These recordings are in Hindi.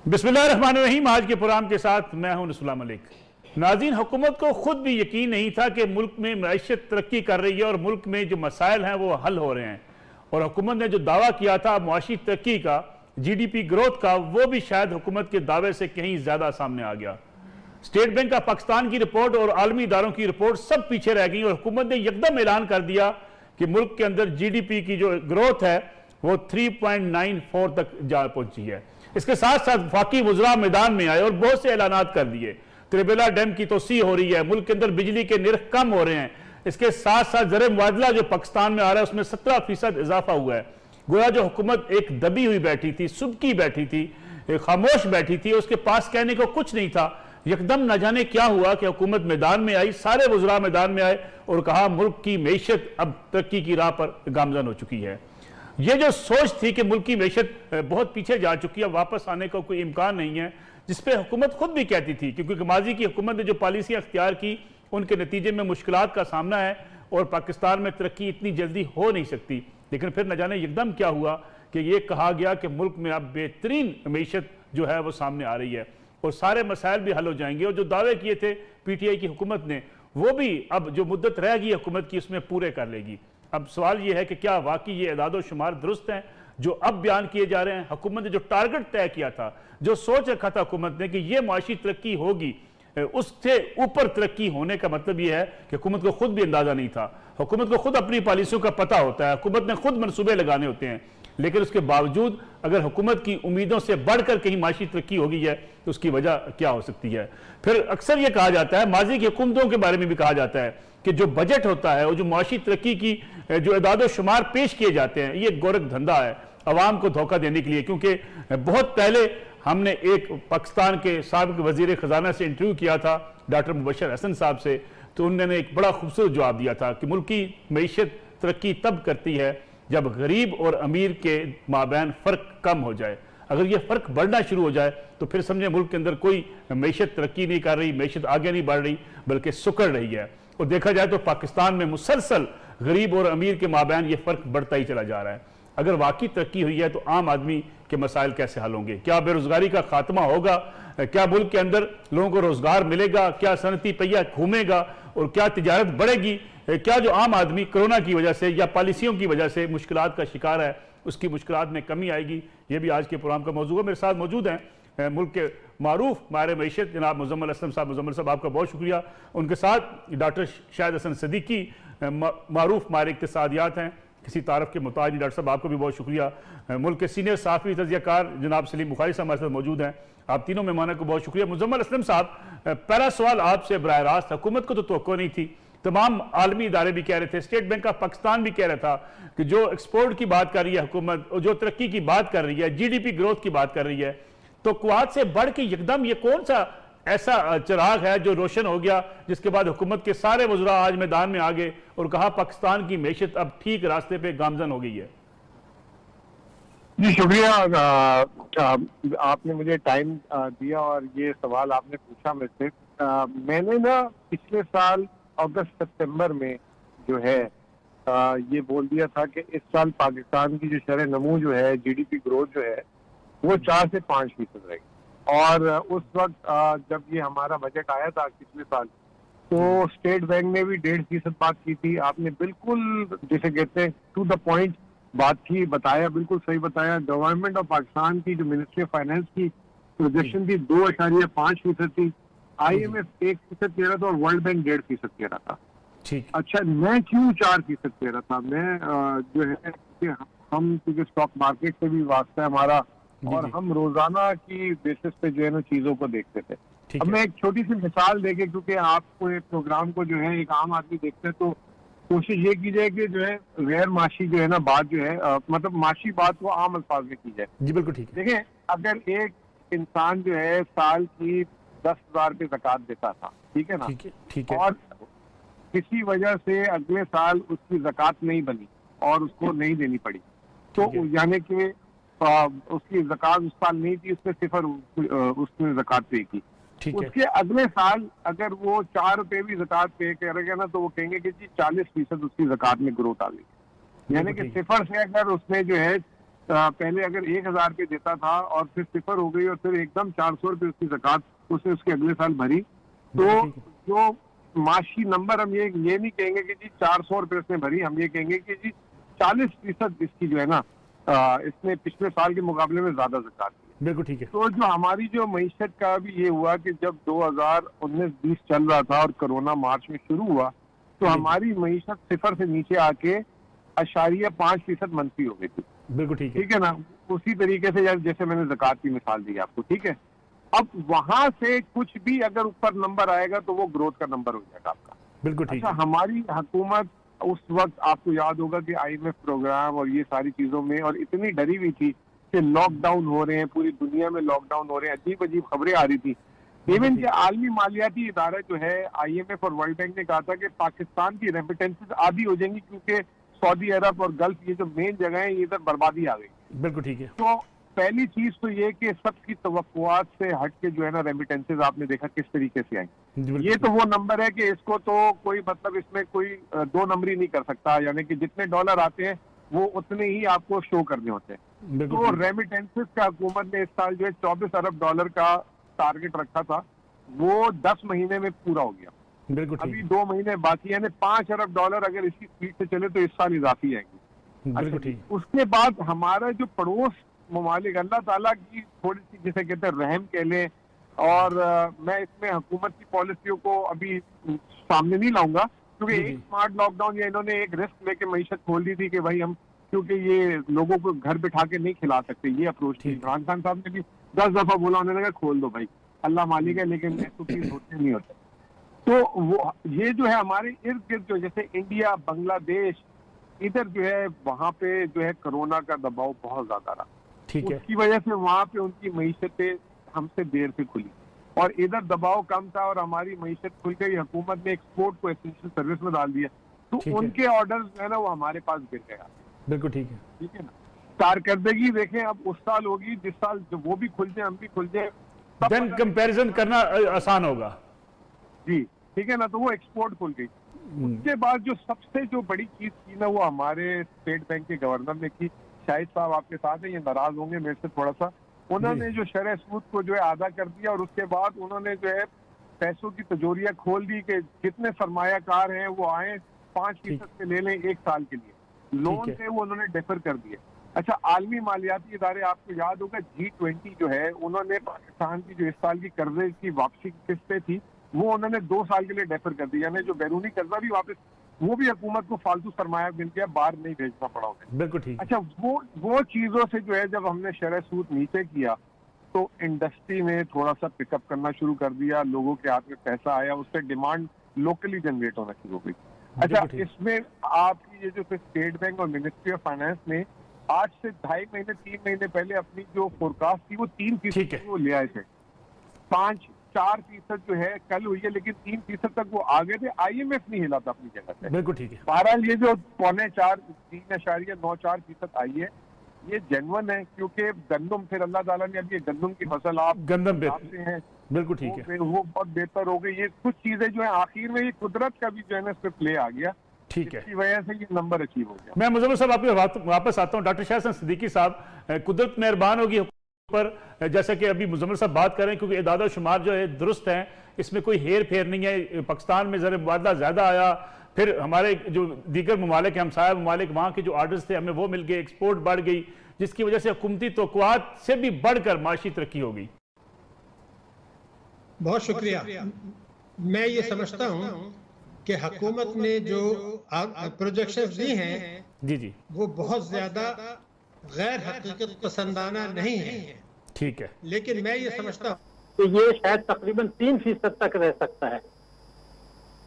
बिस्मिल्लाहिर्रहमानिर्रहीम। आज के प्रोग्राम के साथ मैं हूं नसरुल्लाह मलिक। नाज़रीन, हुकूमत को खुद भी यकीन नहीं था कि मुल्क में मईशत तरक्की कर रही है और मुल्क में जो मसाइल हैं वो हल हो रहे हैं। और हुकूमत ने जो दावा किया था मुआशी तरक्की का, GDP ग्रोथ का, वो भी शायद हुकूमत के दावे से कहीं ज़्यादा सामने आ गया। स्टेट बैंक ऑफ पाकिस्तान की रिपोर्ट और आलमी इदारों की रिपोर्ट सब पीछे रह गई और हुकूमत ने एकदम ऐलान कर दिया कि मुल्क के अंदर GDP की जो ग्रोथ है वो 3.94 तक जा पहुंची है। इसके साथ साथ वफाकी वज़रा मैदान में आए और बहुत से ऐलानात कर दिए। त्रिबेला डैम की तोसी हो रही है, मुल्क के अंदर बिजली के निर्ख कम हो रहे हैं। इसके साथ साथ ज़र मुबादला जो पाकिस्तान में आ रहा है उसमें 17% इजाफा हुआ है। गोया जो हुकूमत एक दबी हुई बैठी थी, सुबकी बैठी थी, खामोश बैठी थी, उसके पास कहने को कुछ नहीं था। यकदम न जाने क्या हुआ कि हुकूमत मैदान में आई, सारे वज़रा मैदान में आए और कहा मुल्क की मईशत अब तरक्की की राह पर गामजन हो चुकी है। ये जो सोच थी कि मुल्क की मईशत बहुत पीछे जा चुकी है, वापस आने का कोई इम्कान नहीं है, जिसपे हुकूमत खुद भी कहती थी, क्योंकि माजी की हुकूमत ने जो पॉलिसियाँ अख्तियार की उनके नतीजे में मुश्किलात का सामना है और पाकिस्तान में तरक्की इतनी जल्दी हो नहीं सकती। लेकिन फिर न जाने एकदम क्या हुआ कि ये कहा गया कि मुल्क में अब बेहतरीन मईशत जो है वो सामने आ रही है और सारे मसाइल भी हल हो जाएंगे। और जो दावे किए थे PTI की हुकूमत ने, वो भी अब जो मुद्दत रह गई हुकूमत की उसमें पूरे कर लेगी। अब सवाल ये है कि क्या वाकई ये इदादो शुमार दुरुस्त हैं जो अब बयान किए जा रहे हैं? हुकूमत ने जो टारगेट तय किया था, जो सोच रखा था हुकूमत ने कि ये माशी तरक्की होगी, उससे ऊपर तरक्की होने का मतलब यह है कि हुकूमत को खुद भी अंदाजा नहीं था। हुकूमत को खुद अपनी पॉलिसियों का पता होता है, हुकूमत ने खुद मनसूबे लगाने होते हैं, लेकिन उसके बावजूद अगर हुकूमत की उम्मीदों से बढ़कर कहीं माशी तरक्की हो गई है तो उसकी वजह क्या हो सकती है? फिर अक्सर यह कहा जाता है, माजी की हुकूमतों के बारे में भी कहा जाता है कि जो बजट होता है और जो माशी तरक्की की जो इदादो शुमार पेश किए जाते हैं, ये गोरख धंधा है अवाम को धोखा देने के लिए। क्योंकि बहुत पहले हमने एक पाकिस्तान के साबिक वजीर खजाना से इंटरव्यू किया था, डॉक्टर मुबशर हसन साहब से, तो उन्होंने एक बड़ा खूबसूरत जवाब दिया था कि मुल्क की मईशत तरक्की तब करती है जब गरीब और अमीर के माबैन फ़र्क कम हो जाए। अगर ये फ़र्क बढ़ना शुरू हो जाए तो फिर समझे मुल्क के अंदर कोई मईशत तरक्की नहीं कर रही, मईशत आगे नहीं बढ़ रही बल्कि सुकड़ रही है। और देखा जाए तो पाकिस्तान में मुसलसल गरीब और अमीर के माबैन ये फ़र्क बढ़ता ही चला जा रहा है। अगर वाकई तरक्की हुई है तो आम आदमी के मसाइल कैसे हल होंगे? क्या बेरोज़गारी का खात्मा होगा? क्या मुल्क के अंदर लोगों को रोज़गार मिलेगा? क्या सनती पहिया घूमेगा? और क्या तिजारत बढ़ेगी? क्या जो आम आदमी कोरोना की वजह से या पॉलिसियों की वजह से मुश्किलात का शिकार है, उसकी मुश्किलात में कमी आएगी? ये भी आज के प्रोग्राम का मौजूद है। मेरे साथ मौजूद हैं मुल्क के मारूफ माहिर मईशत जनाब मुजम्मिल असलम साहब। मुजम्मिल साहब, आपका बहुत शुक्रिया। उनके साथ डॉक्टर शाहिद हसन सिद्दीकी, मारूफ माहिर इक्तिसादियात हैं, किसी तारफ के मुताज नहीं। डॉक्टर साहब, आपको भी बहुत शुक्रिया। मुल्क के सीनियर सहाफ़ी तज़कियाकार जनाब सलीम बुखारी साहब हमारे साथ मौजूद हैं। आप तीनों मेहमानों को बहुत शुक्रिया। मुजम्मिल असलम साहब, पहला सवाल आपसे बराह रास्त, हुकूमत को तो तवक्को नहीं थी, तमाम आलमी इदारे भी कह रहे थे, स्टेट बैंक ऑफ पाकिस्तान भी कह रहा था कि जो एक्सपोर्ट की बात कर रही है हुकूमत और जो तरक्की की बात कर रही है, GDP ग्रोथ की बात कर रही है, तो क्वात से बढ़ के एकदम ये कौन सा ऐसा चिराग है जो रोशन हो गया जिसके बाद हुकूमत के सारे वज़रा आज मैदान में आ गए और कहा पाकिस्तान की मईशत अब ठीक रास्ते पे गामजन हो गई है? जी शुक्रिया, आपने मुझे टाइम दिया और ये सवाल आपने पूछा मुझसे। मैंने ना पिछले साल अगस्त सितंबर में जो है ये बोल दिया था कि इस साल पाकिस्तान की जो शरह नमू जो है, GDP ग्रोथ जो है, वो 4 से 5% रहेगी। और उस वक्त जब ये हमारा बजट आया था पिछले साल, तो स्टेट बैंक ने भी 1.5% बात की थी। आपने बिल्कुल जिसे कहते हैं टू द पॉइंट बात की, बताया, बिल्कुल सही बताया। गवर्नमेंट ऑफ पाकिस्तान की जो मिनिस्ट्री ऑफ फाइनेंस की प्रोजेक्शन थी 2.5% थी, IMF 1% कह रहा था और वर्ल्ड बैंक 1.5% कह रहा था। अच्छा, मैं क्यों 4% कह रहा था? मैं जो है हम क्योंकि स्टॉक मार्केट से भी वास्ता है हमारा और हम रोजाना की बेसिस पे जो है ना चीजों को देखते थे। अब मैं एक छोटी सी मिसाल देके, क्योंकि आपको एक प्रोग्राम को जो है एक आम आदमी देखते हैं, तो कोशिश ये की जाए कि जो है गैर माशी जो है ना बात जो है मतलब माशी बात को आम अल्फाज में की जाए। जी बिल्कुल ठीक है। देखें, अगर एक इंसान जो है साल की 10,000 पे ज़कात देता था, ठीक है ना, ठीक है, और किसी वजह से अगले साल उसकी ज़कात नहीं बनी और उसको नहीं देनी पड़ी, तो यानी कि उसकी ज़कात उस साल नहीं थी, उसने सिफर उसने ज़कात पे की। उसके अगले साल अगर वो 4 रुपए भी ज़कात पे करेगा ना, तो वो कहेंगे कि जी 40% उसकी ज़कात में ग्रोथ आ गई। यानी कि सिफर से अगर उसने जो है पहले अगर 1000 रुपये देता था और फिर सिफर हो गई और फिर एकदम 400 रुपये उसकी ज़कात उसने उसके अगले साल भरी, तो जो माशी नंबर हम ये नहीं कहेंगे कि जी 400 रुपये उसने भरी, हम ये कहेंगे कि जी 40% इसकी जो है ना इसने पिछले साल के मुकाबले में ज्यादा ज़कात दी। बिल्कुल ठीक है। तो जो हमारी जो मईशत का भी ये हुआ कि जब 2019-20 चल रहा था और कोरोना मार्च में शुरू हुआ, तो हमारी मईशत सिफर से नीचे आके 0.5% मंफी हो गई थी। बिल्कुल ठीक है। ठीक है ना, उसी तरीके से जैसे मैंने ज़कात की मिसाल दी आपको, ठीक है। अब वहां से कुछ भी अगर ऊपर नंबर आएगा तो वो ग्रोथ का नंबर हो जाएगा आपका। बिल्कुल ठीक है। हमारी हुकूमत उस वक्त आपको याद होगा कि IMF प्रोग्राम और ये सारी चीजों में और इतनी डरी हुई थी कि लॉकडाउन हो रहे हैं, पूरी दुनिया में लॉकडाउन हो रहे हैं, अजीब अजीब खबरें आ रही थी। इवन कि आलमी मालियाती इदारा जो है IMF और वर्ल्ड बैंक ने कहा था कि पाकिस्तान की रेमिटेंसेस आधी हो जाएंगी क्योंकि सऊदी अरब और गल्फ ये जो मेन जगह है, ये इधर बर्बादी आ गई। बिल्कुल ठीक है। तो पहली चीज तो ये कि सबकी तवक्कुआत से हट के जो है ना रेमिटेंसेज आपने देखा किस तरीके से आई। ये तो वो नंबर है कि इसको तो कोई मतलब इसमें कोई दो नंबरी नहीं कर सकता, यानी कि जितने डॉलर आते हैं वो उतने ही आपको शो करने होते हैं। तो रेमिटेंसेज का हुकूमत ने इस साल जो है 24 अरब डॉलर का टारगेट रखा था, वो 10 महीने में पूरा हो गया। बिल्कुल अभी 2 महीने बाकी, यानी 5 अरब डॉलर अगर इसी स्पीड से चले तो इस साल इजाफी आएंगी। बिल्कुल ठीक। उसके बाद हमारा जो पड़ोस ममालिक, अल्लाह ताला की थोड़ी सी जिसे कहते हैं रहम कह लें, और मैं इसमें हुकूमत की पॉलिसियों को अभी सामने नहीं लाऊंगा क्योंकि एक स्मार्ट लॉकडाउन या इन्होंने एक रिस्क लेके मईशत खोल दी थी कि भाई हम क्योंकि ये लोगों को घर बिठा के नहीं खिला सकते, ये अप्रोच थी। इमरान खान साहब ने भी 10 दफा बोला, उन्होंने कहा खोल दो भाई, अल्लाह मालिक है, लेकिन तो प्लीज होते नहीं होते। तो वो ये जो है हमारे इर्द गिर्द जो जैसे इंडिया, बांग्लादेश, इधर जो है वहां पे जो है कोरोना का दबाव बहुत ज्यादा रहा। ठीक है। उसकी वजह से वहां पे उनकी मईशतें हमसे देर से खुली और इधर दबाव कम था और हमारी मईशत खुल गई। हुकूमत ने एक्सपोर्ट को एसेंशियल सर्विस में डाल दिया, तो उनके ऑर्डर्स जो है ना वो हमारे पास गिर गया। बिल्कुल ठीक है। ठीक है ना, कारकर्दगी देखें अब उस साल होगी जिस साल जब वो भी खुल जाए हम भी खुल जाए, देन कंपैरिजन करना आसान होगा। जी ठीक है ना, तो वो एक्सपोर्ट खुल गई। उसके बाद जो सबसे जो बड़ी चीज की ना वो हमारे स्टेट बैंक के गवर्नर ने की, शाहिद साहब आपके साथ है, ये नाराज होंगे मेरे से थोड़ा सा, उन्होंने जो शरह सूद को जो है आधा कर दिया और उसके बाद उन्होंने जो है पैसों की तिजोरियां खोल दी कि जितने सरमायाकार हैं वो आए 5% से ले लें 1 साल के लिए, लोन थे वो उन्होंने डेफर कर दिए। अच्छा, आलमी मालियाती इदारे आपको याद होगा G20 जो है उन्होंने पाकिस्तान की जो इस साल की कर्जे की वापसी की किस्तें थी वो उन्होंने 2 साल के लिए डेफर कर दी, यानी जो बैरूनी कर्जा भी वापस, वो भी हुकूमत को फालतू सरमाया मिल गया, बाहर नहीं भेजना पड़ा उन्हें। बिल्कुल ठीक। अच्छा, वो चीजों से जो है जब हमने शरह सूद नीचे किया तो इंडस्ट्री में थोड़ा सा पिकअप करना शुरू कर दिया, लोगों के हाथ में पैसा आया, उससे डिमांड लोकली जनरेट होना शुरू हो गई। अच्छा, इसमें आपकी ये जो स्टेट बैंक और मिनिस्ट्री ऑफ फाइनेंस ने आज से 2.5 महीने 3 महीने पहले अपनी जो फोरकास्ट थी वो 3% वो ले आए थे। 4% जो है कल हुई है, लेकिन 3% तक वो आ गए थे। IMF नहीं हिला था अपनी जगह से। बिल्कुल ठीक है। बहरहाल ये जो 3.94 आई है ये जेन्युइन है, क्योंकि गंदम फिर अल्लाह ताला ने अब ये गंदम की फसल आप गंदम से हैं, बिल्कुल ठीक है, वो बहुत बेहतर हो गई। ये कुछ चीजें जो है आखिर में ये कुदरत का भी जो है ना इसमें प्ले आ गया, ठीक है, इसकी वजह से ये नंबर अचीव हो गया। मैं मुजम्मिल साहब आपके वापस आता हूँ। डॉक्टर शाह हसन सिद्दीकी साहब, कुदरत मेहरबान होगी पर जैसा कि अभी मुजम्मिल साहब बात कर रहे हैं, क्योंकि इदादा शुमार जो है दुरुस्त है, इसमें कोई हेर फेर नहीं है। पाकिस्तान में ज़र मुबादला ज़्यादा आया, फिर हमारे जो दीगर ममालिक हैं, हमसाया ममालिक, वहाँ के जो आर्डर्स थे हमें वो मिल गए, एक्सपोर्ट बढ़ गई, जिसकी वजह से हुकूमती तवक्कुआत से भी बढ़कर माशी तरक्की हो गई। बहुत शुक्रिया। मैं ये समझता हूँ कि हुकूमत ने जो प्रोजेक्शंस दी हैं जी वो बहुत ज्यादा गैर हकीकत पसंदाना नहीं है, ठीक है, लेकिन मैं ये समझता हूँ कि ये शायद तकरीबन 3% तक रह सकता है।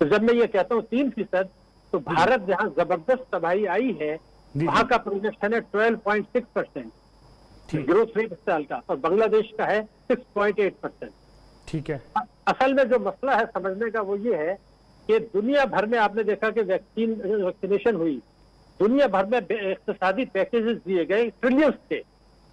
तो जब मैं ये कहता हूँ 3%, तो भारत जहाँ जबरदस्त तबाही आई है वहाँ का प्रोजेक्शन है 12.6% ग्रोथ रेट इस साल का, और बांग्लादेश का है 6.8%। ठीक है। असल में जो मसला है समझने का वो ये है कि दुनिया भर में आपने देखा कि वैक्सीनेशन हुई, दुनिया भर में इक्तिसादी पैकेजेस दिए गए ट्रिलियंस के,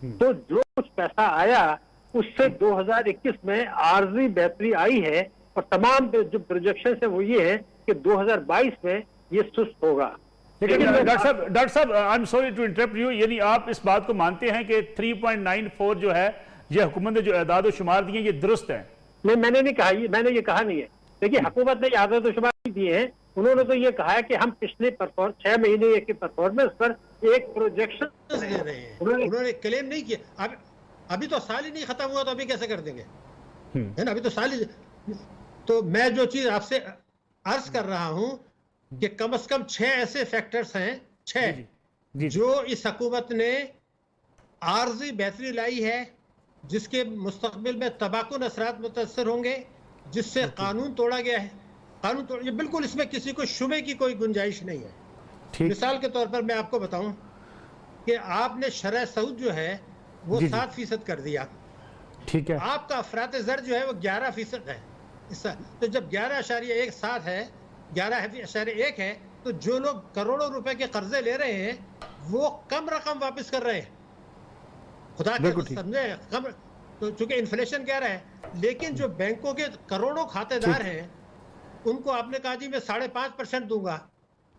तो जो कुछ पैसा आया उससे 2021 में आर्जी बेहतरी आई है, और तमाम जो प्रोजेक्शन है वो ये है कि 2022 में ये सुस्त होगा। लेकिन डॉक्टर साहब I am sorry to interrupt you, यानी आप इस बात को मानते हैं कि 3.94 जो है ये हुकूमत ने जो एदाद व शुमार दिए ये दुरुस्त है? नहीं, मैंने नहीं कहा, मैंने ये कहा नहीं है। देखिए, हुकूमत ने आदत व शुमार नहीं दिए हैं, उन्होंने तो ये कहा है कि हम पिछले 6 महीने की परफॉर्मेंस पर एक प्रोजेक्शन दे रहे हैं। उन्होंने क्लेम नहीं किया। अभी तो साल ही नहीं खत्म हुआ, तो अभी कैसे कर देंगे, है ना? अभी तो साल ही। तो मैं जो चीज आपसे अर्ज कर रहा हूं कि कम से कम 6 ऐसे फैक्टर्स हैं, 6 जो इस हुकूमत ने आर्जी बेहतरी लाई है, जिसके मुस्तकबिल में तबाकुन असरात मुतअस्सर होंगे, जिससे कानून तोड़ा गया है। कानून तोड़, ये बिल्कुल इसमें किसी को शुबे की कोई गुंजाइश नहीं है। मिसाल के तौर पर मैं आपको बताऊं कि आपने शरह सऊद जो है वो 7% कर दिया, ठीक है। आपका अफरात ज़र जो है वो 11% है। तो जब 11.17 है, 11.1 है, तो जो लोग करोड़ों रुपए के कर्जे ले रहे हैं वो कम रकम वापस कर रहे हैं। खुदा के समझे, कम। तो चूंकि इन्फ्लेशन कह रहा है, लेकिन जो बैंकों के करोड़ों खातेदार हैं उनको आपने कहा जी मैं 5.5% दूंगा,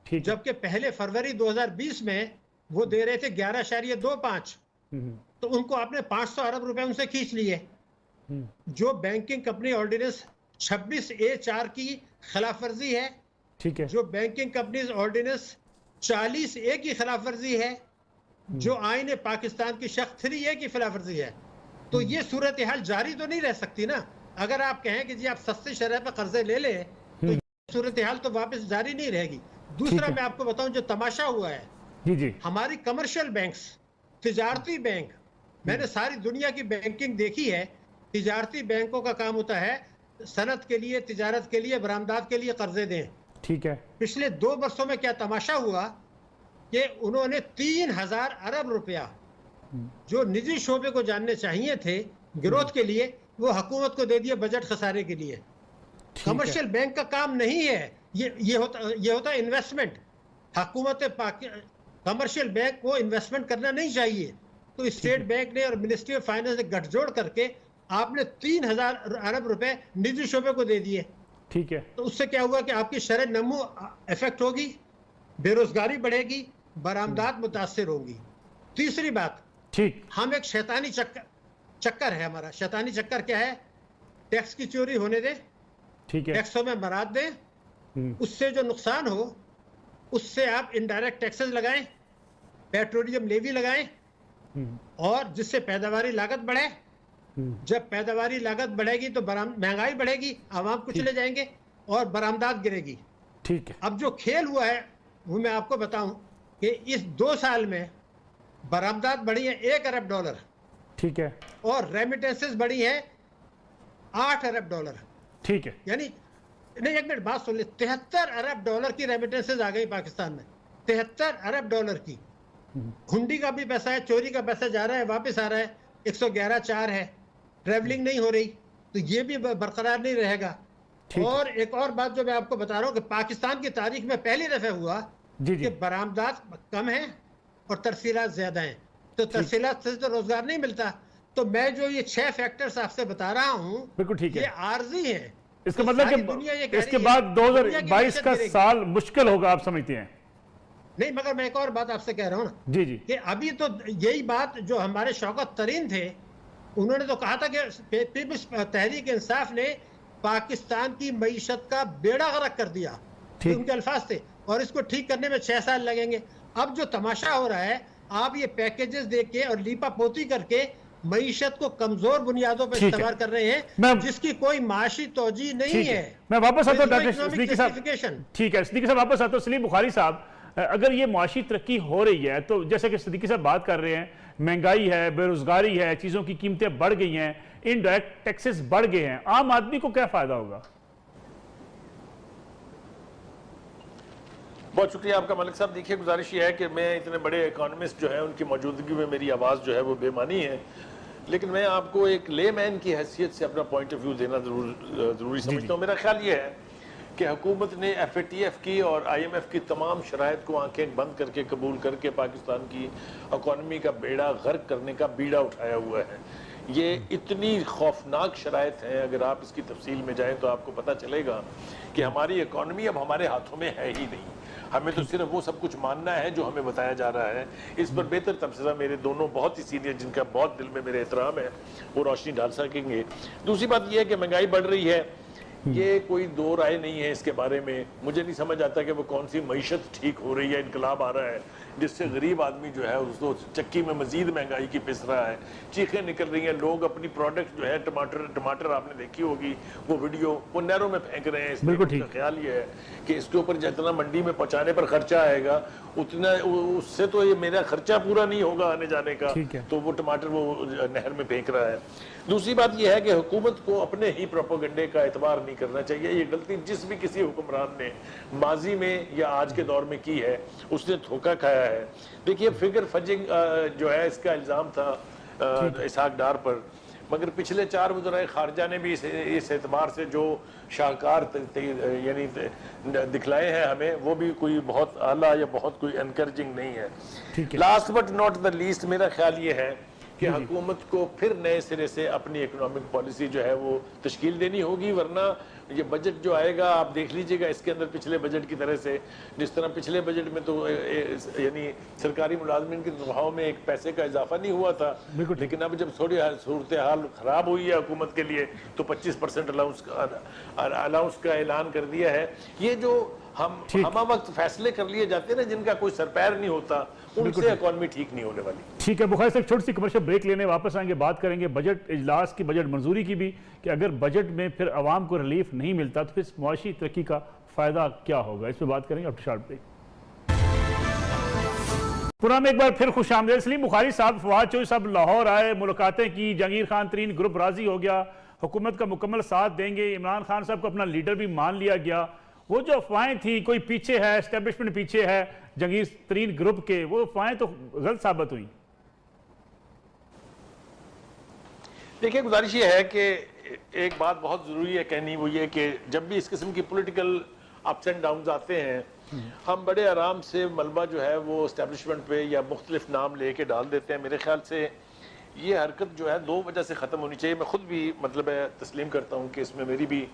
जबकि पहले फरवरी 2020 में वो दे रहे थे 11.25। तो उनको आपने 500 अरब रुपए उनसे खींच लिए। जो बैंकिंग कंपनी ऑर्डिनेंस 26A4 की खिलाफ वर्जी है, ठीक है, जो बैंकिंग कंपनी ऑर्डिनेंस 40A की खिलाफ वर्जी है, जो आईन पाकिस्तान की शख्स 3A की खिलाफ वर्जी है। तो ये सूरत हाल जारी तो नहीं रह सकती ना। अगर आप कहें कि जी आप सस्ती शरह पर कर्जे ले लें, तो सूरत हाल तो वापस जारी नहीं रहेगी। दूसरा मैं आपको बताऊं जो तमाशा हुआ है, जी, हमारी कमर्शियल बैंक्स, तिजारती बैंक, मैंने सारी दुनिया की बैंकिंग देखी है। तिजारती बैंकों का काम होता है सनत के लिए, तिजारत के लिए, बरामदात के लिए कर्जे दें, ठीक है। पिछले 2 वर्षों में क्या तमाशा हुआ कि उन्होंने 3000 अरब रुपया जो निजी शोबे को जानने चाहिए थे गिरोथ के लिए, वो हुकूमत को दे दिए बजट खसारे के लिए। कमर्शियल बैंक का काम नहीं है ये होता इन्वेस्टमेंट। हुकूमत कमर्शियल बैंक को इन्वेस्टमेंट करना नहीं चाहिए। तो स्टेट बैंक ने और मिनिस्ट्री ऑफ फाइनेंस ने गठजोड़ करके आपने 3000 अरब रुपए निजी शोबे को दे दिए, ठीक है। तो उससे क्या हुआ कि आपकी शरह नमू इफेक्ट होगी, बेरोजगारी बढ़ेगी, बरामदात मुतासर होंगी। तीसरी बात, ठीक, हम एक शैतानी चक्कर है हमारा। शैतानी चक्कर क्या है? टैक्स की चोरी होने दे, ठीक है, टैक्सों में मराद दें, उससे जो नुकसान हो उससे आप इनडायरेक्ट टैक्सेस लगाएं, पेट्रोलियम लेवी लगाएं, और जिससे पैदावारी लागत बढ़े। जब पैदावारी लागत बढ़ेगी तो महंगाई बढ़ेगी, आवाम कुचले जाएंगे और बरामदात गिरेगी, ठीक है। अब जो खेल हुआ है वो मैं आपको बताऊं कि इस 2 साल में बरामदात बढ़ी है $1 अरब, ठीक है, और रेमिटेंसेस बढ़ी है $8 अरब, ठीक है। यानी नहीं, एक मिनट बात सुन ले, $73 अरब की रेमिटेंसेस आ गई पाकिस्तान में, $73 अरब की। हुंडी का भी पैसा है, चोरी का पैसा जा रहा है, वापस आ रहा है, 111.4 है, ट्रेवलिंग नहीं हो रही, तो ये भी बरकरार नहीं रहेगा। और एक और बात जो मैं आपको बता रहा हूँ कि पाकिस्तान की तारीख में पहली दफा हुआ कि बरामदात कम है और तरसीलात ज्यादा हैं, तो तरसीलात से तो रोजगार नहीं मिलता। तो मैं जो ये 6 फैक्टर्स आपसे बता रहा हूँ, बिल्कुल ठीक है, ये आर्जी है। इसका मतलब कि इसके बाद 2022 का साल मुश्किल होगा, आप समझते हैं? नहीं, मगर मैं एक और बात आपसे कह रहा हूँ ना, जी कि अभी तो यही बात जो हमारे शौकत तरीन थे, उन्होंने तो कहा था कि पीपल्स तहरीक इंसाफ ने पाकिस्तान की मईशत का बेड़ा गर्क कर दिया, तो उनके अल्फाज थे, और इसको ठीक करने में 6 साल लगेंगे। अब जो तमाशा हो रहा है, आप ये पैकेजेस दे के और लीपा पोती करके मईशत को कमजोर बुनियादों पर इस्तेमाल कर रहे हैं, जिसकी कोई माशी तोजी नहीं है। मैं वापस आता हूँ डॉक्टर सिद्दीकी साहब, ठीक है, सिद्दीकी साहब वापस आता हूँ। सलीम बुखारी साहब, अगर ये माशी तरक्की हो रही है, तो जैसे कि सिद्दीकी साहब बात कर रहे हैं, महंगाई है, बेरोजगारी है, चीजों की कीमतें बढ़ गई हैं, इनडायरेक्ट टैक्सेस बढ़ गए हैं, आम आदमी को क्या फायदा होगा? बहुत शुक्रिया आपका मलिक साहब। देखिए, गुजारिश ये है कि मैं इतने बड़े इकोनॉमिस्ट जो है उनकी मौजूदगी में मेरी आवाज़ जो है वो बेमानी है, लेकिन मैं आपको एक लेमैन की हैसियत से अपना पॉइंट ऑफ व्यू देना ज़रूरी समझता हूँ। मेरा ख्याल ये है कि हुकूमत ने FATF की और IMF की तमाम शराइत को आंखें बंद करके कबूल करके पाकिस्तान की इकॉनमी का बेड़ा गर्क करने का बीड़ा उठाया हुआ है। ये इतनी खौफनाक शराइत हैं, अगर आप इसकी तफसील में जाएं तो आपको पता चलेगा कि हमारी इकॉनमी अब हमारे हाथों में है ही नहीं। हमें तो सिर्फ वो सब कुछ मानना है जो हमें बताया जा रहा है। इस पर बेहतर तबसरा मेरे दोनों बहुत ही सीनियर, जिनका बहुत दिल में मेरे एहतराम है, वो रोशनी डाल सकेंगे। दूसरी बात यह है कि महंगाई बढ़ रही है, ये कोई दो राय नहीं है इसके बारे में। मुझे नहीं समझ आता कि वो कौन सी मईशत ठीक हो रही है, इनकलाब आ रहा है जिससे गरीब आदमी जो है उसको चक्की में मजीद महंगाई की पिस रहा है, चीखें निकल रही हैं। लोग अपनी प्रोडक्ट जो है टमाटर आपने देखी होगी वो वीडियो, वो नहरों में फेंक रहे हैं। बिल्कुल ठीक। ख्याल ये है कि इसके ऊपर जितना मंडी में पहुंचाने पर खर्चा आएगा उतना, उससे तो ये मेरा खर्चा पूरा नहीं होगा आने जाने का, तो वो टमाटर वो नहर में फेंक रहा है। दूसरी बात यह है कि हुकूमत को अपने ही प्रोपेगेंडे का एतबार नहीं करना चाहिए। ये गलती जिस भी किसी हुक्मरान ने माजी में या आज के दौर में की है उसने धोखा खाया है। देखिए फिगर फजिंग जो है इसका इल्ज़ाम था इसहाक डार पर, मगर पिछले 4 वज़राए खारजा ने भी इस एतबार से जो शाहकार यानी दिखलाए हैं हमें, वो भी कोई बहुत आला या बहुत कोई एनकरेजिंग नहीं है। Last but not the least मेरा ख्याल ये है कि हुकूमत को फिर नए सिरे से अपनी इकोनॉमिक पॉलिसी जो है वो तश्कील देनी होगी, वरना ये बजट जो आएगा आप देख लीजिएगा इसके अंदर पिछले बजट की तरह से, जिस तरह पिछले बजट में तो यानी सरकारी मुलाजमिन की तनख्वाहों में एक पैसे का इजाफा नहीं हुआ था, लेकिन अब जब थोड़ी सूरत हाल खराब हुई है हुकूमत के लिए तो 25% अलाउंस का ऐलान कर दिया है। ये जो हम वक्त फैसले कर लिए जाते हैं ना जिनका कोई सरपैर नहीं होता, उनसे इकोनॉमी ठीक नहीं होने वाली। ठीक है बुखारी साहब, छोटी सी कमर्शियल ब्रेक लेने वापस आएंगे, बात करेंगे बजट इजलास की, बजट मंजूरी की भी, कि अगर बजट में फिर आवाम को रिलीफ नहीं मिलता तो फिर मुआशी तरक्की का फायदा क्या होगा, इस पर बात करेंगे आफ्टर शॉर्ट ब्रेक। पुराना में एक बार फिर खुश आमदीद। सलीम बुखारी साहब, फवाद चौधरी साहब लाहौर आए, मुलाकातें की, जहांगीर खान तरीन ग्रुप राजी हो गया, हुकूमत का मुकम्मल साथ देंगे, इमरान खान साहब को अपना लीडर भी मान लिया गया। वो जो अफवाहें थी कोई पीछे है, एस्टेब्लिशमेंट पीछे है जहांगीर तरीन ग्रुप के, वो अफवाहें तो गलत साबित हुई। देखिए गुजारिश ये है कि एक बात बहुत ज़रूरी है कहनी, वो ये कि जब भी इस किस्म की पॉलिटिकल अप्स एंड डाउन्स आते हैं हम बड़े आराम से मलबा जो है वो एस्टेब्लिशमेंट पे या मुख्तलिफ नाम लेके डाल देते हैं। मेरे ख्याल से ये हरकत जो है 2 वजह से ख़त्म होनी चाहिए। मैं खुद भी मतलब तस्लीम करता हूँ कि इसमें मेरी भी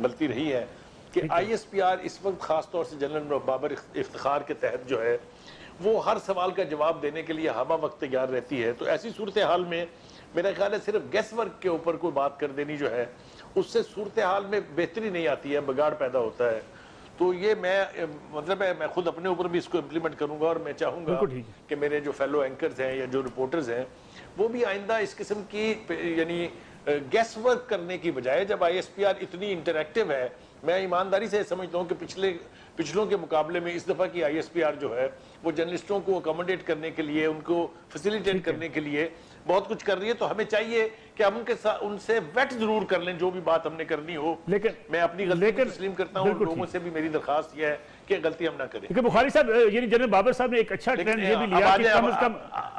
गलती रही है कि ISPR इस वक्त ख़ास तौर से जनरल बाबर इफ्तिखार के तहत जो है वो हर सवाल का जवाब देने के लिए हमा वक्त तैयार रहती है। तो ऐसी सूरत हाल में मेरा ख्याल है सिर्फ गैस वर्क के ऊपर कोई बात कर देनी जो है उससे सूरत हाल में बेहतरी नहीं आती है, बिगाड़ पैदा होता है। तो ये मैं खुद अपने ऊपर भी इसको इम्प्लीमेंट करूंगा और मैं चाहूंगा कि मेरे जो फेलो एंकर्स हैं या जो रिपोर्टर्स हैं वो भी आइंदा इस किस्म की यानी गैस वर्क करने की बजाय, जब ISPR इतनी इंटरैक्टिव है, मैं ईमानदारी से समझता हूँ कि पिछलों के मुकाबले में इस दफ़ा की ISPR जो है वो जर्नलिस्टों को अकोमोडेट करने के लिए, उनको फैसिलिटेट करने के लिए बहुत कुछ कर रही है। तो हमें चाहिए कि हम उनके साथ उनसे वेट जरूर कर लें जो भी बात हमने करनी हो। लेकिन मैं अपनी गलती को तस्लीम करता हूँ, लोगों से भी मेरी दरखास्त यह है कि गलती हम ना करें। लेकिन बुखारी साहब, यानी जनरल बाबर साहब ने एक अच्छा ट्रेंड ये भी लिया कि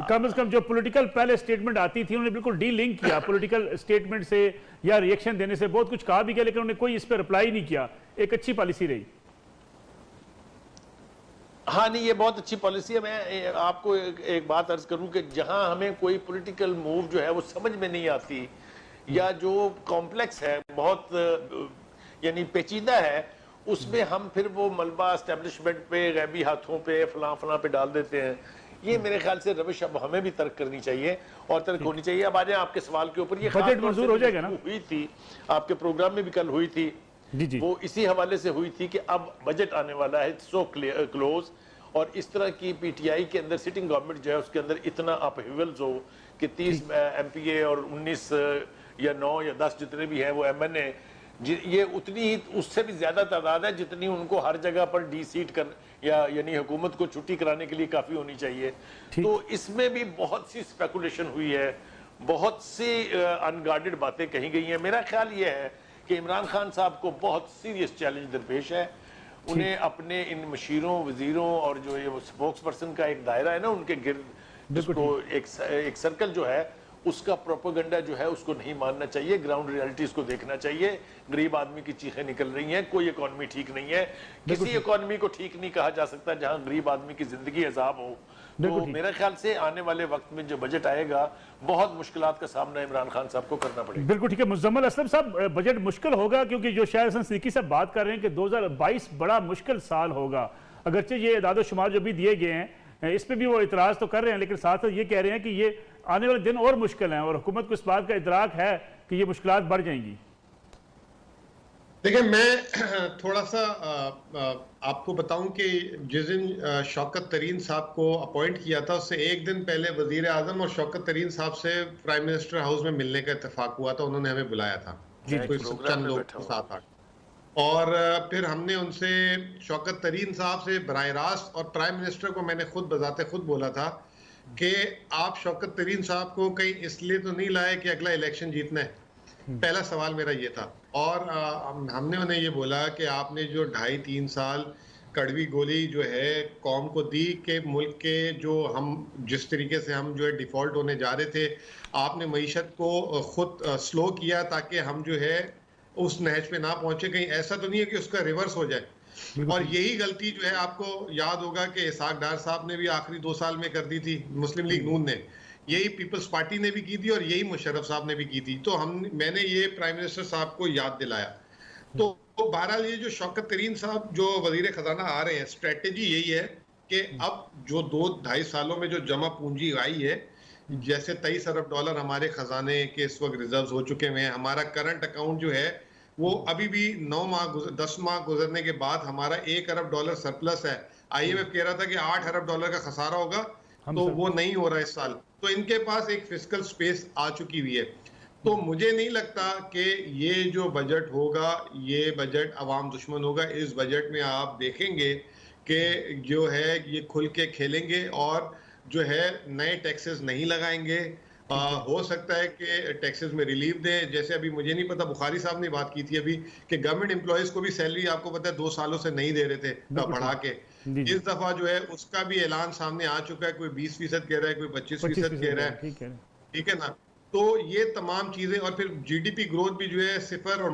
कम से कम जो पॉलिटिकल पहले स्टेटमेंट आती थी उन्होंने बिल्कुल डी लिंक किया पॉलिटिकल स्टेटमेंट से या रिएक्शन देने से। बहुत कुछ कहा भी गया लेकिन उन्होंने कोई इस पर रिप्लाई नहीं किया। एक अच्छी पॉलिसी रही। हाँ नहीं, ये बहुत अच्छी पॉलिसी है। मैं आपको एक बात अर्ज करूं कि जहां हमें कोई पॉलिटिकल मूव जो है वो समझ में नहीं आती या जो कॉम्प्लेक्स है, बहुत यानी पेचीदा है, उसमें हम फिर वो मलबा एस्टेब्लिशमेंट पे, गैबी हाथों पे, फलां पे डाल देते हैं। ये मेरे ख्याल से रविश अब हमें भी तर्क करनी चाहिए और तर्क होनी चाहिए। अब आ जाए आपके सवाल के ऊपर, ये बजट मंजूर हो जाएगा ना, हुई थी आपके प्रोग्राम में भी कल हुई थी जी। वो इसी हवाले से हुई थी कि अब बजट आने वाला है सो क्लोज, और इस तरह की PTI के अंदर सिटिंग गवर्नमेंट जो है उसके अंदर इतना अपहिवल्स हो कि 30 MPA और 19 या 9 या 10 जितने भी हैं वो MNA, ये उतनी ही उससे भी ज्यादा तादाद है जितनी उनको हर जगह पर डी-सीट कर या यानी हुकूमत को छुट्टी कराने के लिए काफी होनी चाहिए। तो इसमें भी बहुत सी स्पेकुलेशन हुई है, बहुत सी अनगार्डेड बातें कही गई हैं। मेरा ख्याल ये है कि इमरान खान साहब को बहुत सीरियस चैलेंज दरपेश है। उन्हें अपने इन मशीरों, वजीरों और जो ये स्पोक्स पर्सन का एक दायरा है ना उनके गिर्द, जिसको एक सर्कल जो है उसका प्रोपेगेंडा जो है उसको नहीं मानना चाहिए, ग्राउंड रियलिटीज को देखना चाहिए। गरीब आदमी की चीखें निकल रही हैं, कोई इकोनॉमी ठीक नहीं है, किसी इकोनॉमी को ठीक नहीं कहा जा सकता जहां गरीब आदमी की जिंदगी अजाब हो। तो मेरे ख्याल से आने वाले वक्त में जो बजट आएगा बहुत मुश्किलात का सामना इमरान खान साहब को करना पड़ेगा। बिल्कुल ठीक है। मुजम्मल असलम साहब, बजट मुश्किल होगा क्योंकि जो शायद सिद्दीकी साहब बात कर रहे हैं कि 2022 बड़ा मुश्किल साल होगा। अगरचे ये इदाद शुमार जो भी दिए गए हैं इस पर भी वो इतराज़ तो कर रहे हैं, लेकिन साथ साथ ये कह रहे हैं कि ये आने वाले दिन और मुश्किल हैं और हुकूमत को इस बात का इदराक है कि ये मुश्किलात बढ़ जाएंगी। देखिए, मैं थोड़ा सा आपको बताऊं कि जिस दिन शौकत तरीन साहब को अपॉइंट किया था उससे एक दिन पहले वजीर आजम और शौकत तरीन साहब से प्राइम मिनिस्टर हाउस में मिलने का इत्तेफाक हुआ था। उन्होंने हमें बुलाया था, कोई चंद लोग 7-8, और फिर हमने उनसे शौकत तरीन साहब से बराह रास्त, और प्राइम मिनिस्टर को मैंने खुद बजाते खुद बोला था कि आप शौकत तरीन साहब को कहीं इसलिए तो नहीं लाए कि अगला इलेक्शन जीतना है। पहला सवाल मेरा ये था। और हमने उन्हें ये बोला कि आपने जो 2.5-3 साल कड़वी गोली जो है कौम को दी कि मुल्क के जो हम जिस तरीके से हम जो है डिफ़ॉल्ट होने जा रहे थे, आपने मईशत को खुद स्लो किया ताकि हम जो है उस नहज पे ना पहुंचे। कहीं ऐसा तो नहीं है कि उसका रिवर्स हो जाए। और यही गलती जो है आपको याद होगा कि इसाक डार साहब ने भी आखिरी 2 साल में कर दी थी, मुस्लिम लीग नून ने, यही पीपल्स पार्टी ने भी की थी और यही मुशर्रफ साहब ने भी की थी। तो मैंने ये प्राइम मिनिस्टर साहब को याद दिलाया। तो बहरहाल ये जो शौकत तरीन साहब जो वजीर खजाना आ रहे हैं, स्ट्रेटेजी यही है कि अब जो 2-2.5 सालों में जो जमा पूंजी आई है, जैसे 23 अरब डॉलर हमारे खजाने के इस वक्त रिजर्व हो चुके हैं। हमारा करंट अकाउंट जो है वो अभी भी 10 माह गुजरने के बाद हमारा 1 अरब डॉलर सरप्लस है। IMF कह रहा था कि 8 अरब डॉलर का खसारा होगा, तो वो नहीं हो रहा इस साल। तो इनके पास एक फिस्कल स्पेस आ चुकी हुई है। तो मुझे नहीं लगता कि ये जो बजट होगा ये बजट अवाम दुश्मन होगा। इस बजट में आप देखेंगे कि जो है ये खुल के खेलेंगे और जो है नए टैक्सेस नहीं लगाएंगे। हो सकता है कि टैक्सेस में रिलीफ दें, जैसे अभी मुझे नहीं पता, बुखारी साहब ने बात की थी अभी कि गवर्नमेंट एम्प्लॉयज को भी सैलरी आपको पता है 2 सालों से नहीं दे रहे थे बढ़ा के। इस दफा जो है उसका भी ऐलान सामने आ चुका है। कोई 20% कह रहा है, कोई 25% कह रहा है, ठीक है ना। तो ये तमाम चीजें, और फिर GDP ग्रोथ भी जो है 0 और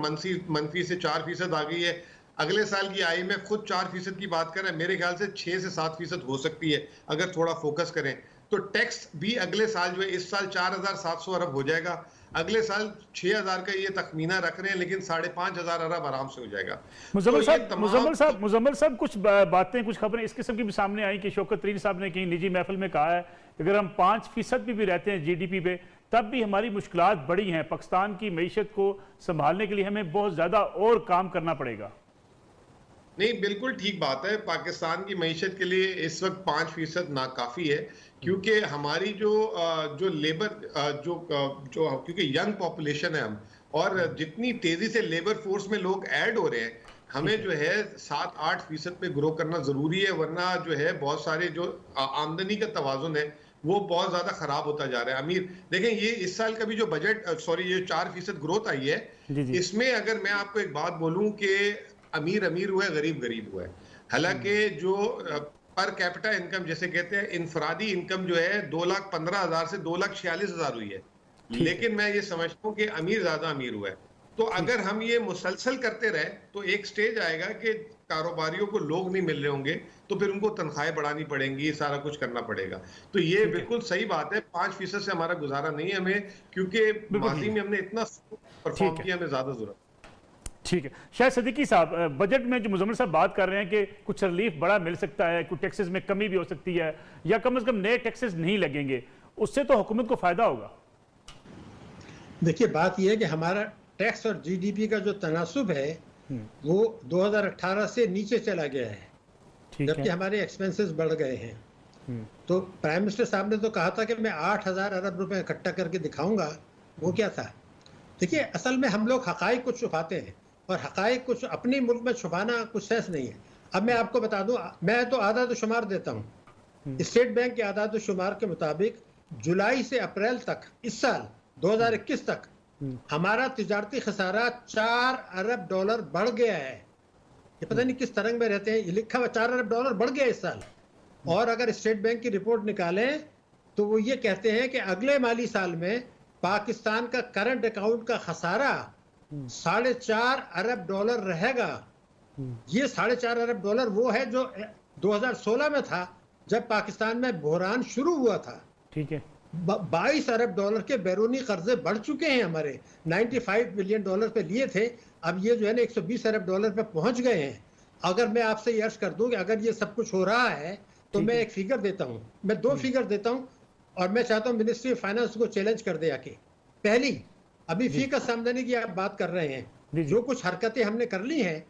मनफी से 4% आ गई है। अगले साल की IMF खुद 4% की बात कर रहा है। मेरे ख्याल से 6 से 7% हो सकती है अगर थोड़ा फोकस करें। तो टैक्स भी अगले साल जो है, इस साल 4,700 अरब हो जाएगा, अगले साल 6,000 का ये तखमीना रख रहे हैं, लेकिन 5,500 अरब आराम से हो जाएगा। मुजम्मल साहब कुछ बातें, कुछ खबरें इस किस्म की भी सामने आई कि शौकत तरीन साहब ने कहीं निजी महफिल में कहा है कि अगर हम 5% भी रहते हैं GDP पे, तब भी हमारी मुश्किलात बड़ी हैं। पाकिस्तान की मईशत को संभालने के लिए हमें बहुत ज्यादा और काम करना पड़ेगा। नहीं, बिल्कुल ठीक बात है। पाकिस्तान की मईशत के लिए इस वक्त 5% नाकाफी है, क्योंकि हमारी जो लेबर क्योंकि यंग पॉपुलेशन है हम, और जितनी तेजी से लेबर फोर्स में लोग ऐड हो रहे हैं, हमें जो है 7-8% पे ग्रो करना जरूरी है, वरना जो है बहुत सारे जो आमदनी का तवाजुन है वो बहुत ज्यादा खराब होता जा रहा है। अमीर देखें, ये इस साल का भी जो बजट ये 4% ग्रोथ आई है, इसमें अगर मैं आपको एक बात बोलूं कि अमीर अमीर हुआ है, गरीब गरीब हुआ है। हालांकि जो पर कैपिटा इनकम जैसे कहते हैं, इनफरादी इनकम जो है 2,15,000 से 2,46,000 हुई है, लेकिन मैं ये समझता हूँ कि अमीर ज्यादा अमीर हुआ है। तो अगर हम ये मुसलसल करते रहे तो एक स्टेज आएगा कि कारोबारियों को लोग नहीं मिल रहे होंगे, तो फिर उनको तनख्वाहें बढ़ानी पड़ेंगी, सारा कुछ करना पड़ेगा। तो ये बिल्कुल सही बात है, 5% से हमारा गुजारा नहीं है हमें, क्योंकि माजी में हमने इतना परफॉर्म किया, हमें ज्यादा जरूरत। ठीक है, शायद सदीकी साहब, बजट में जो मुजम्मिल साहब बात कर रहे हैं कि कुछ रिलीफ बड़ा मिल सकता है, कुछ टैक्सेस में कमी भी हो सकती है, या कम से कम नए टैक्सेस नहीं लगेंगे, उससे तो हुकूमत को फायदा होगा। देखिए, बात यह है कि हमारा टैक्स और GDP का जो तनासुब है वो 2018 से नीचे चला गया है, जबकि हमारे एक्सपेंसेस बढ़ गए हैं। तो प्राइम मिनिस्टर साहब ने तो कहा था कि मैं 8,000 अरब रुपए इकट्ठा करके दिखाऊंगा। वो क्या था? देखिए, असल में हम लोग हकाइक को छुपाते हैं, और हकाइक कुछ अपने मुल्क में छुपाना कुछ सेंस नहीं है। अब मैं आपको बता दूं, मैं तो आदाद शुमार देता हूं। स्टेट बैंक के आदाद शुमार के मुताबिक जुलाई से अप्रैल तक, इस साल 2021 तक, हमारा तिजारती खसारा 4 अरब डॉलर बढ़ गया है। ये पता नहीं किस तरंग में रहते हैं, ये लिखा हुआ 4 अरब डॉलर बढ़ गया इस साल। और अगर स्टेट बैंक की रिपोर्ट निकालें तो वो ये कहते हैं कि अगले माली साल में पाकिस्तान का करंट अकाउंट का खसारा 4.5 अरब डॉलर रहेगा। ये 4.5 अरब डॉलर वो है जो 2016 में था, जब पाकिस्तान में बहरान शुरू हुआ था। ठीक है, 22 अरब डॉलर के बैरूनी कर्जे बढ़ चुके हैं हमारे। 95 बिलियन डॉलर पे लिए थे, अब ये जो है ना 120 अरब डॉलर पे पहुंच गए हैं। अगर मैं आपसे ये अर्ज कर दूं कि अगर ये सब कुछ हो रहा है तो मैं एक फिगर देता हूं, मैं 2 फिगर देता हूं और मैं चाहता हूं मिनिस्ट्री ऑफ फाइनेंस को चैलेंज कर दे आके। पहली, अभी फी का आमदनी की आप बात कर रहे हैं, जो कुछ हरकतें हमने कर ली हैं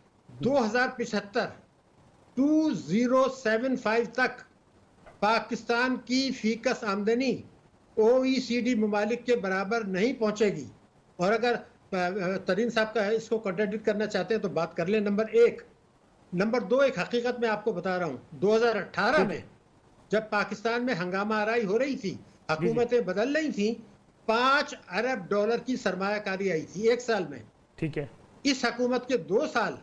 2075 तक पाकिस्तान की फीकस आमदनी OECD ममालिक के बराबर नहीं पहुंचेगी। और अगर तरीन साहब का है इसको कॉन्ट्रडिक्ट करना चाहते हैं तो बात कर लें, नंबर 1। नंबर 2, एक हकीकत मैं आपको बता रहा हूं, 2018 में जब पाकिस्तान में हंगामा आराई हो रही थी, हुकूमतें बदल रही थी, 5 अरब डॉलर की सरमायाकारी आई थी 1 साल में। ठीक है। इस हुकूमत के 2 साल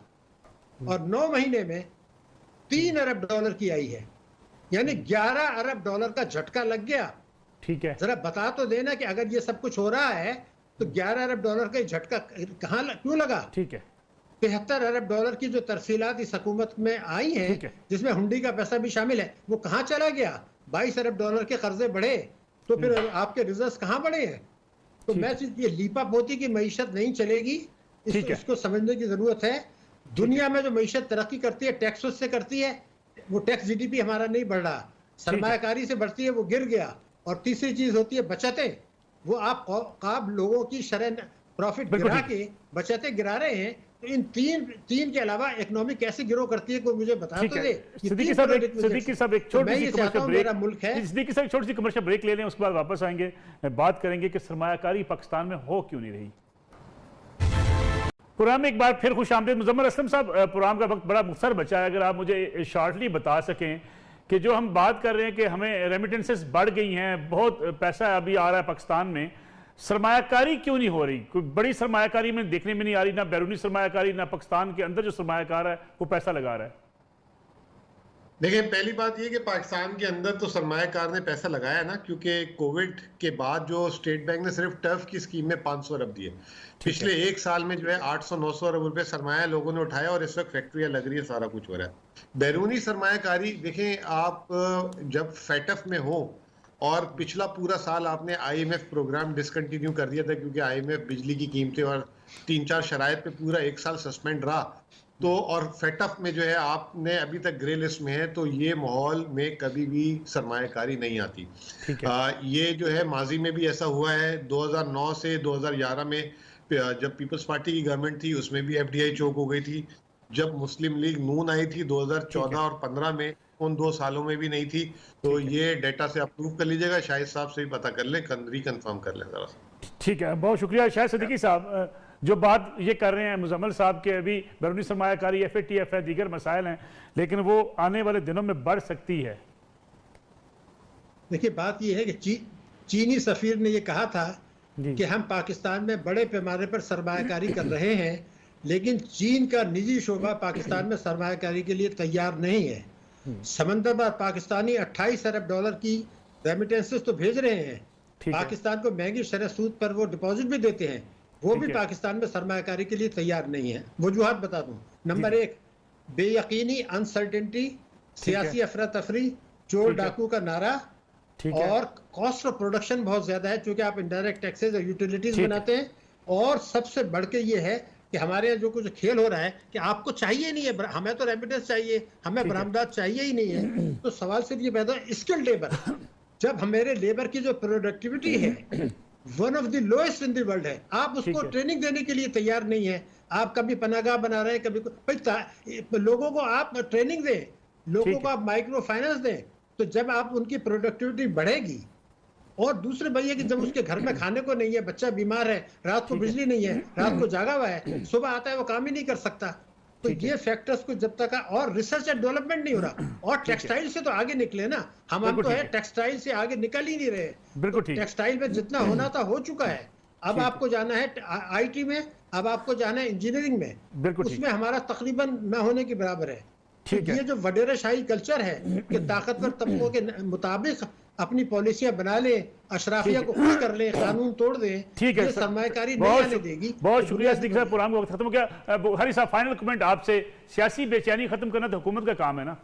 और 9 महीने में 3 अरब डॉलर की आई है, यानी 11 अरब डॉलर का झटका लग गया। ठीक है। जरा बता तो देना कि अगर ये सब कुछ हो रहा है तो 11 अरब डॉलर का झटका क्यों लगा? ठीक है। 73 अरब डॉलर की जो तरसीलात इस हुकूमत में आई हैं, जिसमें हुंडी का पैसा भी शामिल है, वो कहाँ चला गया? 22 अरब डॉलर के कर्जे बढ़े तो फिर आपके रिजर्व कहाँ बढ़े हैं? तो मैं ये लीपा पोती की मईशत नहीं चलेगी, इसको समझने की जरूरत है। दुनिया में जो मईशत तरक्की करती है टैक्स से करती है, वो टैक्स GDP हमारा नहीं बढ़ रहा, सरमायाकारी से बढ़ती है, वो गिर गया। और तीसरी चीज होती है बचतें, वो आप लोगों की शरह प्रॉफिट गिरा के बचतें गिरा रहे हैं। तो इन तीन के अलावा इकोनॉमी कैसे ग्रो करती है कोई मुझे बता तो दे। सिद्दीकी साहब एक छोटी सी कमर्शियल ब्रेक ले लें, उसके बाद वापस आएंगे, बात करेंगे कि सरमायाकारी पाकिस्तान में हो क्यों नहीं रही। प्रोग्राम में एक बार फिर खुश आमदीद। मुजम्मल असलम साहब, प्रोग्राम का वक्त बड़ा मुख्तर बचा है, अगर आप मुझे शॉर्टली बता सकें कि जो हम बात कर रहे हैं कि हमें रेमिटेंसेस बढ़ गई हैं, बहुत पैसा अभी आ रहा है पाकिस्तान में, सरमायाकारी क्यों नहीं हो रही? कोई बड़ी सरमायाकारी में देखने में नहीं आ रही, ना बैरूनी सरमायाकारी, ना पाकिस्तान के अंदर जो सरमायाकार है वो पैसा लगा रहा है। देखिए, पहली बात ये कि पाकिस्तान के अंदर तो सरमायाकार ने पैसा लगाया ना, क्योंकि कोविड के बाद जो स्टेट बैंक ने सिर्फ टर्फ की स्कीम में 500 अरब दिए। पिछले 1 साल में जो है 800-900 अरब रुपए सरमाया लोगों ने उठाया और इस वक्त फैक्ट्रियां लग रही है, सारा कुछ हो रहा है। बैरूनी सरमायाकारी देखें, आप जब फेटफ में हो और पिछला पूरा साल आपने IMF प्रोग्राम डिसकंटिन्यू कर दिया था क्योंकि IMF बिजली की कीमतें और 3-4 शराइत पे पूरा 1 साल सस्पेंड रहा, तो और फेटफ में जो है आपने अभी तक ग्रे लिस्ट में है, तो ये माहौल में कभी भी सरमायाकारी नहीं आती। ये जो है माजी में भी ऐसा हुआ है। 2009 से 2011 में जब पीपल्स पार्टी की गवर्नमेंट थी उसमें भी FDI चोक हो गई थी। जब मुस्लिम लीग नून आई थी 2014 और 15 में, उन 2 सालों में भी नहीं थी। तो ये डेटा से आप प्रूव कर लीजिएगा, शाहिद साहब से भी पता कर लें, रिकन्फर्म कर लें जरा। ठीक है, बहुत शुक्रिया शाहिद सिद्दीकी साहब। जो बात ये कर रहे हैं मुजम्मल साहब के, अभी बैरूनी सरमायाकारी FATF है, दीगर मसाइल हैं, लेकिन वो आने वाले दिनों में बढ़ सकती है। देखिए, बात ये है कि चीनी सफीर ने ये कहा था कि हम पाकिस्तान में बड़े पैमाने पर सरमायाकारी कर रहे हैं, लेकिन चीन का निजी शोबा पाकिस्तान में सरमायाकारी के लिए तैयार नहीं है। समंदर पर पाकिस्तानी 28 अरब डॉलर की रेमिटेंसेस तो भेज रहे हैं, पाकिस्तान को महंगी शरह सूद पर वो डिपॉजिट भी देते हैं, वो भी पाकिस्तान में सरमायाकारी के लिए तैयार नहीं है। वजूहात बता दूं, नंबर 1, बेयकीनी, अनसर्टेनिटी, सियासी अफरा तफरी, चोर डाकू का नारा, और कॉस्ट ऑफ प्रोडक्शन बहुत ज्यादा है क्योंकि आप इनडायरेक्ट टैक्सेस और यूटिलिटीज बनाते हैं। और सबसे बढ़ के ये है कि हमारे यहाँ जो कुछ खेल हो रहा है कि आपको चाहिए नहीं है, हमें तो रेमिटेंस चाहिए, हमें बरामदात चाहिए ही नहीं है। तो सवाल सिर्फ ये पैदा है, स्किल्ड लेबर, जब हमारे लेबर की जो प्रोडक्टिविटी है one of the lowest in the world है, आप उसको ट्रेनिंग देने के लिए तैयार नहीं है। आप कभी पनागाह बना रहे हैं, कभी लोगों को आप ट्रेनिंग दें, लोगों को आप माइक्रो फाइनेंस दें, तो जब आप उनकी प्रोडक्टिविटी बढ़ेगी। और दूसरे भैया कि जब उसके घर में खाने को नहीं है, बच्चा बीमार है, रात को बिजली नहीं है, रात को जागा हुआ है, सुबह आता है वो काम ही नहीं कर सकता। तो ये फैक्टर्स को जब तक, और रिसर्च एंड डेवलपमेंट नहीं हो रहा, और टेक्सटाइल से तो आगे निकले ना, हम तो है टेक्सटाइल से आगे निकल ही नहीं रहे। बिल्कुल ठीक, टेक्सटाइल में जितना होना था हो चुका है, अब आपको जाना है IT में, अब आपको जाना है इंजीनियरिंग में, उसमें हमारा तकरीबन न होने के बराबर है। ये जो वडेराशाही कल्चर है कि ताकतवर तबकों के मुताबिक अपनी पॉलिसियां बना ले, अशराफिया को खुश कर ले, कानून तोड़ दे, ठीक है, सरमायाकारी नहीं आने देगी। बहुत शुक्रिया सिद्दीकी साहब, प्रोग्राम का वक्त खत्म हो गया। बुखारी साहब, फाइनल कमेंट आपसे। सियासी बेचैनी खत्म करना तो हुकूमत का काम है ना?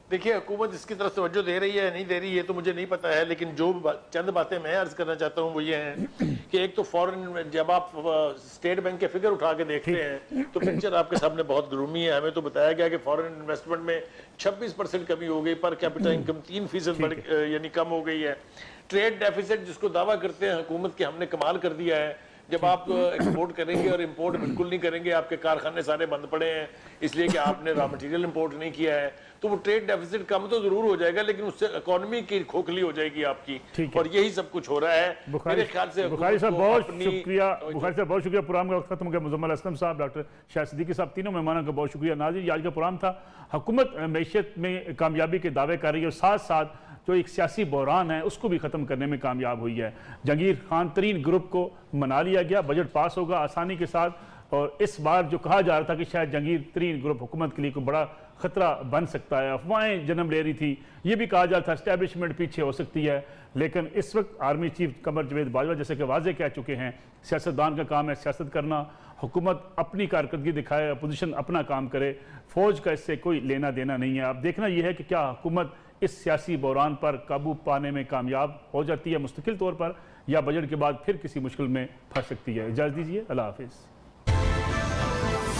देखिए, हुकूमत इसकी तरफ तवज्जो दे रही है नहीं दे रही है तो मुझे नहीं पता है, लेकिन जो चंद बातें मैं अर्ज करना चाहता हूँ वो ये हैं कि एक तो फॉरेन, जब आप स्टेट बैंक के फिगर उठा के देखते हैं तो पिक्चर आपके सामने बहुत ग्रूमी है। हमें तो बताया गया कि फॉरेन इन्वेस्टमेंट में 26% कमी हो गई, पर कैपिटल इनकम 3% यानी कम हो गई है। ट्रेड डेफिसिट जिसको दावा करते हैं हुकूमत के हमने कमाल कर दिया है, जब आप एक्सपोर्ट करेंगे और इंपोर्ट बिल्कुल नहीं करेंगे, आपके कारखाने सारे बंद पड़े हैं इसलिए कि आपने रॉ मटेरियल इंपोर्ट नहीं किया है, तो वो ट्रेड डेफिसिट कम तो जरूर हो जाएगा लेकिन उससे इकोनॉमी की खोखली हो जाएगी आपकी, और यही सब कुछ हो रहा है मेरे ख्याल से। बुखारी साहब बहुत शुक्रिया, बुखारी साहब बहुत शुक्रिया। प्रोग्राम का वक्त खत्म हो गया। मुजम्मल असलम साहब, डॉक्टर शाहिद सिद्दीकी साहब, तीनों मेहमानों का बहुत शुक्रिया। नाज़रीन, आज का प्रोग्राम था हुकूमत मैशियत में कामयाबी के दावे कर रही है और साथ साथ जो एक सियासी बहरान है उसको भी ख़त्म करने में कामयाब हुई है। जहांगीर खान तरीन ग्रुप को मना लिया गया, बजट पास होगा आसानी के साथ, और इस बार जो कहा जा रहा था कि शायद जहांगीर तरीन ग्रुप हुकूमत के लिए कोई बड़ा खतरा बन सकता है, अफवाहें जन्म ले रही थी, ये भी कहा जा रहा था एस्टैब्लिशमेंट पीछे हो सकती है, लेकिन इस वक्त आर्मी चीफ कमर जवेद बाजवा जैसे कि वाजे कह चुके हैं, सियासतदान का काम है सियासत करना, हुकूमत अपनी कारकर्दगी दिखाए, अपोजिशन अपना काम करे, फौज का इससे कोई लेना देना नहीं है। अब देखना यह है कि क्या हुकूमत इस सियासी बहरान पर काबू पाने में कामयाब हो जाती है मुस्तकिल तौर पर, या बजट के बाद फिर किसी मुश्किल में फंस सकती है। इजाज़त दीजिए, अल्लाह हाफिज़।